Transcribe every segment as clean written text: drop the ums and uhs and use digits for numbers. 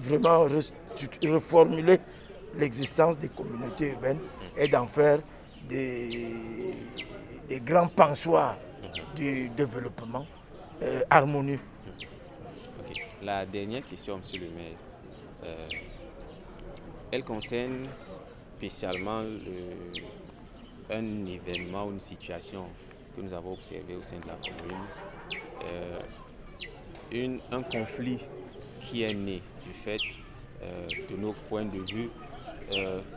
vraiment reformuler l'existence des communautés urbaines et d'en faire des grands pensoirs du développement harmonieux. Ok. La dernière question, Monsieur le maire, elle concerne spécialement un événement ou une situation que nous avons observé au sein de la commune, un conflit qui est né du fait, de nos points de vue,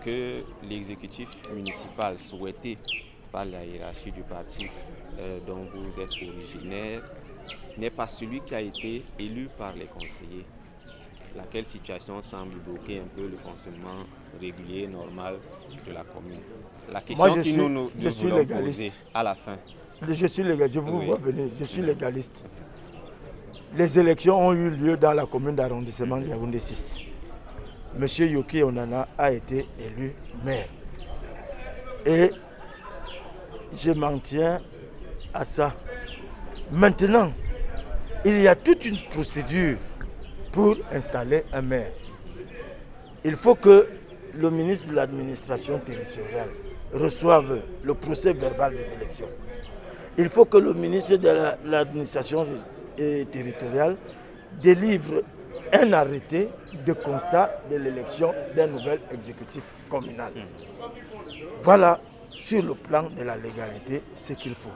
que l'exécutif municipal souhaité par la hiérarchie du parti dont vous êtes originaire n'est pas celui qui a été élu par les conseillers, laquelle situation semble bloquer un peu le fonctionnement régulier, normal de la commune. La question nous voulons poser à la fin. Je suis légaliste, je vous vois venir, je suis légaliste. Les élections ont eu lieu dans la commune d'arrondissement Yaoundé 6. Monsieur Yoki Onana a été élu maire. Et je m'en tiens à ça. Maintenant, il y a toute une procédure pour installer un maire. Il faut que le ministre de l'administration territoriale reçoive le procès verbal des élections. Il faut que le ministre de l'administration territoriale délivre un arrêté de constat de l'élection d'un nouvel exécutif communal. Voilà, sur le plan de la légalité, ce qu'il faut.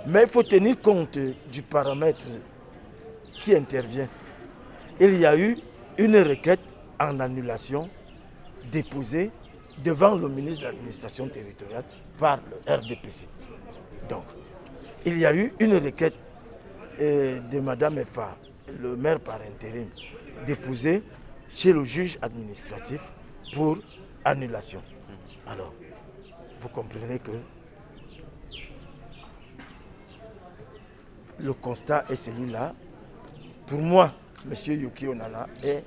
Mais il faut tenir compte du paramètre qui intervient. Il y a eu une requête en annulation déposée devant le ministre de l'administration territoriale par le RDPC. Donc, il y a eu une requête de Mme Efa, le maire par intérim, déposée chez le juge administratif pour annulation. Alors, vous comprenez que le constat est celui-là. Pour moi, M. Yoki Onana est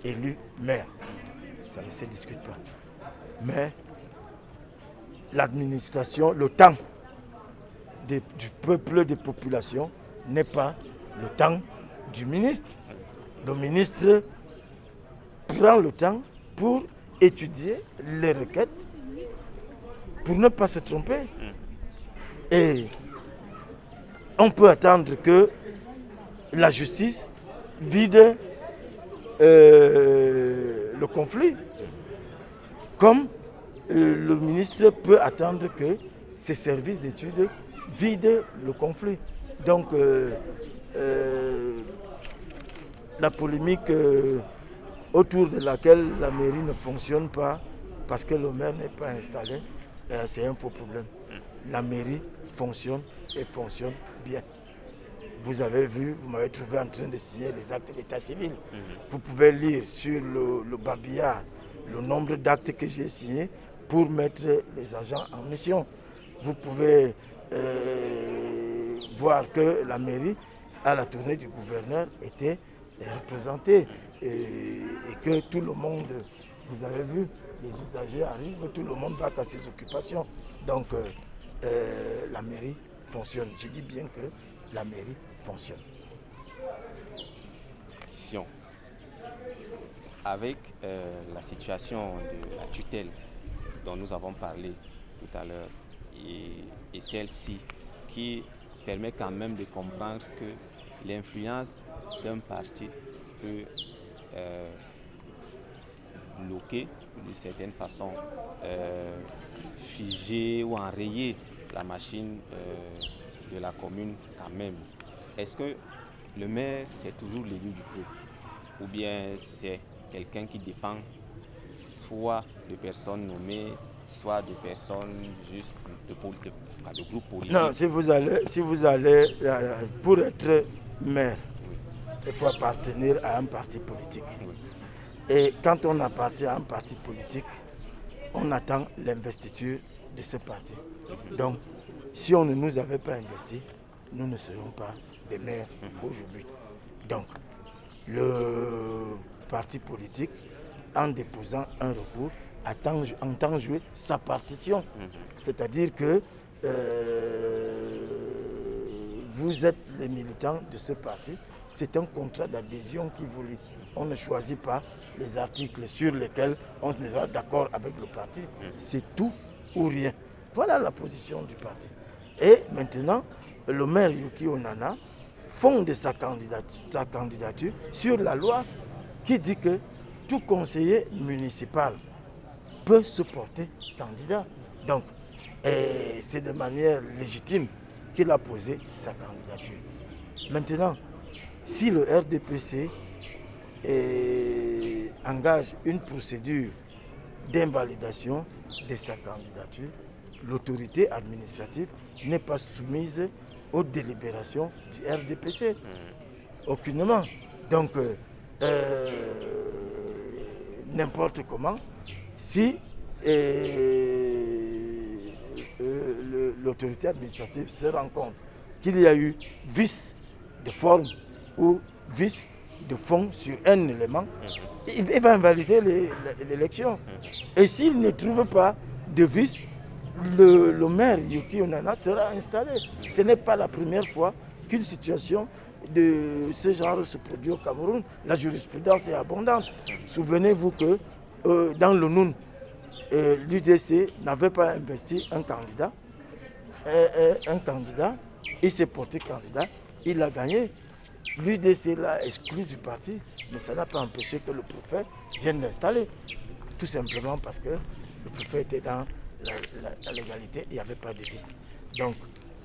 élu maire. Ça ne se discute pas. Mais l'administration, le temps du peuple, des populations, n'est pas le temps du ministre. Le ministre prend le temps pour étudier les requêtes, pour ne pas se tromper. Et on peut attendre que la justice vide le conflit, comme le ministre peut attendre que ses services d'études vident le conflit. Donc, la polémique autour de laquelle la mairie ne fonctionne pas parce que le maire n'est pas installé, c'est un faux problème. La mairie fonctionne et fonctionne bien. Vous avez vu, vous m'avez trouvé en train de signer des actes d'état civil. Vous pouvez lire sur le babillard le nombre d'actes que j'ai signés pour mettre les agents en mission. Vous pouvez voir que la mairie, à la tournée du gouverneur, était représentée et que tout le monde, vous avez vu, les usagers arrivent, tout le monde va à ses occupations. Donc la mairie fonctionne. Je dis bien que la mairie fonctionne. Question. Avec la situation de la tutelle dont nous avons parlé tout à l'heure et celle-ci qui permet quand même de comprendre que l'influence d'un parti peut bloquer d'une certaine façon, figer ou enrayer la machine de la commune quand même. Est-ce que le maire, c'est toujours l'élu du peuple ou bien c'est quelqu'un qui dépend soit de personnes nommées, soit de personnes juste de groupes politiques? Non, si vous allez pour être maire, il faut appartenir à un parti politique. Et quand on appartient à un parti politique, on attend l'investiture de ce parti. Donc, si on ne nous avait pas investi, nous ne serions pas des maires aujourd'hui. Donc, le parti politique, en déposant un recours, entend jouer sa partition. C'est-à-dire que vous êtes les militants de ce parti, c'est un contrat d'adhésion qui vous lie. on ne choisit pas les articles sur lesquels on sera d'accord avec le parti. C'est tout ou rien. Voilà la position du parti. Et maintenant, le maire Yuki Onana fonde sa candidature sur la loi qui dit que tout conseiller municipal peut se porter candidat. Donc, c'est de manière légitime qu'il a posé sa candidature. Maintenant, si le RDPC engage une procédure d'invalidation de sa candidature, l'autorité administrative n'est pas soumise aux délibérations du RDPC. Aucunement. Donc, n'importe comment, si l'autorité administrative se rend compte qu'il y a eu vice de forme ou vice de fond sur un élément, il va invalider l'élection. Et s'il ne trouve pas de vice, le maire Yuki Onana sera installé. Ce n'est pas la première fois qu'une situation de ce genre se produit au Cameroun. La jurisprudence est abondante. Souvenez-vous que dans le Noun, l'UDC n'avait pas investi un candidat. Il s'est porté candidat, il a gagné. L'UDC l'a exclu du parti, mais ça n'a pas empêché que le préfet vienne l'installer. Tout simplement parce que le préfet était dans la légalité, il n'y avait pas de vice. Donc,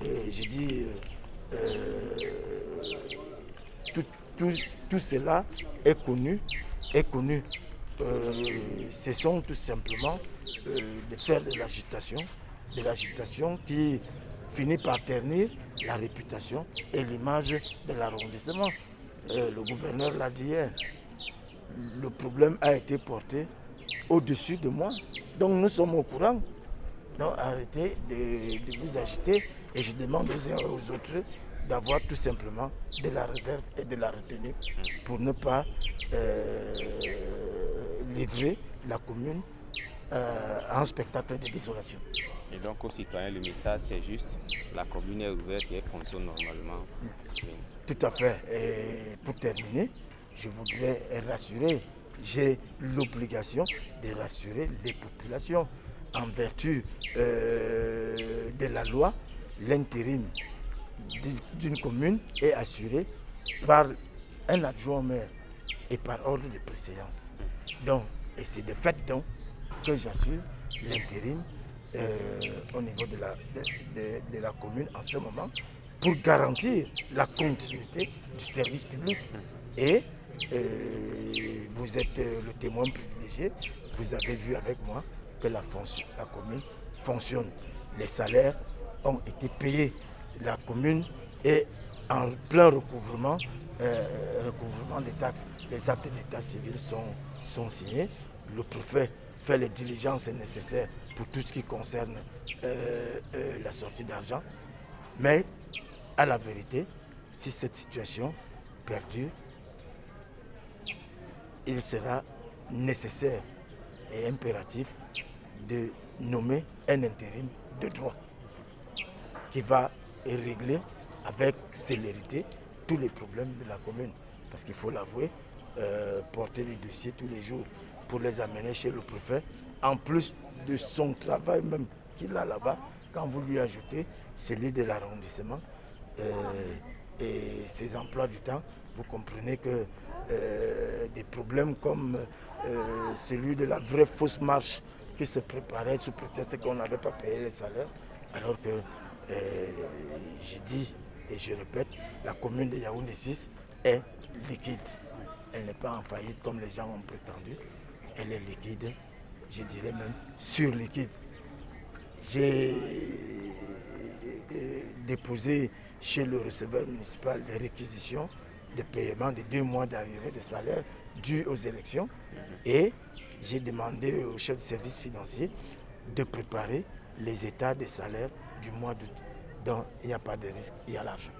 je dis, tout cela est connu. Ce sont tout simplement de faire de l'agitation qui finit par ternir la réputation et l'image de l'arrondissement. Le gouverneur l'a dit hier, le problème a été porté au-dessus de moi. Donc nous sommes au courant. Donc arrêtez de vous agiter et je demande aux uns et aux autres d'avoir tout simplement de la réserve et de la retenue pour ne pas livrer la commune à un spectacle de désolation. Et donc aux citoyens, le message c'est juste, la commune est ouverte et elle fonctionne normalement. Tout à fait. Et pour terminer, je voudrais rassurer, j'ai l'obligation de rassurer les populations. En vertu de la loi, l'intérim d'une commune est assuré par un adjoint au maire et par ordre de préséance. Donc, et c'est de fait donc que j'assure l'intérim au niveau de la commune en ce moment pour garantir la continuité du service public. Et vous êtes le témoin privilégié, vous avez vu avec moi que la commune fonctionne. Les salaires ont été payés. La commune est en plein recouvrement des taxes. Les actes d'état civil sont signés. Le préfet fait les diligences nécessaires pour tout ce qui concerne la sortie d'argent. Mais à la vérité, si cette situation perdure, il sera nécessaire et impératif de nommer un intérim de droit qui va régler avec célérité tous les problèmes de la commune. Parce qu'il faut l'avouer, porter les dossiers tous les jours pour les amener chez le préfet, en plus de son travail même qu'il a là-bas, quand vous lui ajoutez celui de l'arrondissement et ses emplois du temps, vous comprenez que des problèmes comme celui de la vraie fausse marche qui se préparait sous prétexte qu'on n'avait pas payé les salaires, alors que je dis et je répète, la commune de Yaoundé 6 est liquide. Elle n'est pas en faillite comme les gens ont prétendu. Elle est liquide, je dirais même surliquide. J'ai déposé chez le receveur municipal des réquisitions de paiement de 2 mois d'arrivée de salaire dû aux élections et j'ai demandé au chef de service financier de préparer les états des salaires du mois d'août. Donc il n'y a pas de risque, il y a l'argent.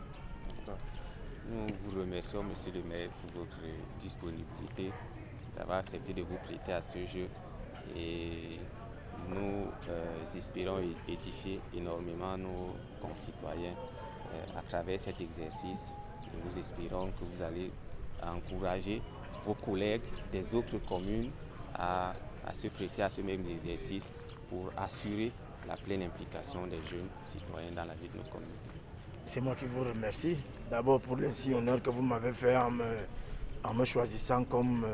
Nous vous remercions, monsieur le maire, pour votre disponibilité, d'avoir accepté de vous prêter à ce jeu. Et nous espérons édifier énormément nos concitoyens à travers cet exercice. Et nous espérons que vous allez encourager vos collègues des autres communes à se prêter à ce même exercice pour assurer la pleine implication des jeunes citoyens dans la vie de nos communes. C'est moi qui vous remercie. D'abord pour le si honneur que vous m'avez fait en me choisissant comme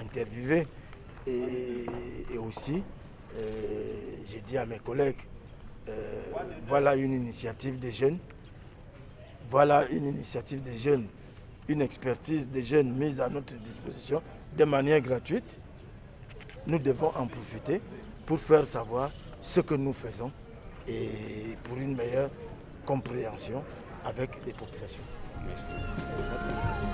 interviewé. Et aussi, j'ai dit à mes collègues, voilà une initiative des jeunes. Voilà une initiative des jeunes, une expertise des jeunes mise à notre disposition de manière gratuite. Nous devons en profiter pour faire savoir ce que nous faisons et pour une meilleure compréhension avec les populations. Merci. Merci.